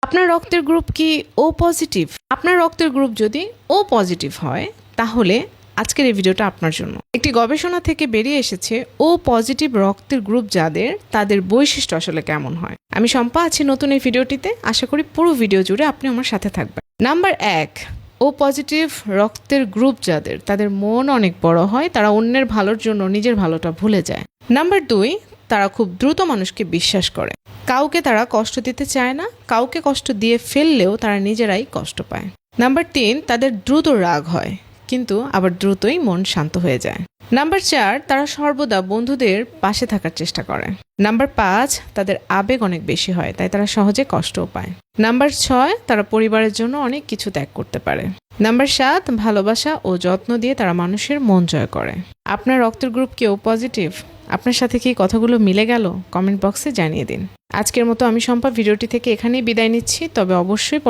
আপনার রক্তের গ্রুপ কি ও পজিটিভ? আপনার রক্তের গ্রুপ যদি ও পজিটিভ হয় তাহলে আজকের এই ভিডিওটা আপনার জন্য। একটি গবেষণা থেকে বেরিয়ে এসেছে ও পজিটিভ রক্তের গ্রুপ যাদের তাদের বৈশিষ্ট্য আসলে কেমন হয়। আমি শম্পা আছি নতুন এই ভিডিওটিতে। আশা করি পুরো ভিডিও জুড়ে আপনি আমার সাথে থাকবেন। নাম্বার 1, ও পজিটিভ রক্তের গ্রুপ যাদের তাদের মন অনেক বড় হয়, তারা অন্যের ভালোর জন্য নিজের ভালোটা ভুলে যায়। নাম্বার 2, তারা খুব দ্রুত মানুষকে বিশ্বাস করে। কাউকে তারা কষ্ট দিতে চায় না, কাউকে কষ্ট দিয়ে ফেললেও তারা নিজেরাই কষ্ট পায়। নাম্বার 3, তাদের দ্রুত রাগ হয় কিন্তু আবার দ্রুতই মন শান্ত হয়ে যায়। নাম্বার 4, তারা সর্বদা বন্ধুদের পাশে থাকার চেষ্টা করে। নাম্বার 5, তাদের আবেগ অনেক বেশি হয়, তাই তারা সহজে কষ্টও পায়। নাম্বার 6, তারা পরিবারের জন্য অনেক কিছু ত্যাগ করতে পারে। নাম্বার 7, ভালোবাসা ও যত্ন দিয়ে তারা মানুষের মন জয় করে। আপনার রক্তের গ্রুপ কি ও পজিটিভ? আপনার সাথে কি কথাগুলো মিলে গেল? কমেন্ট বক্সে জানিয়ে দিন। আজকের মতো আমি শম্পা ভিডিওটি থেকে এখানেই বিদায় নিচ্ছি, তবে অবশ্যই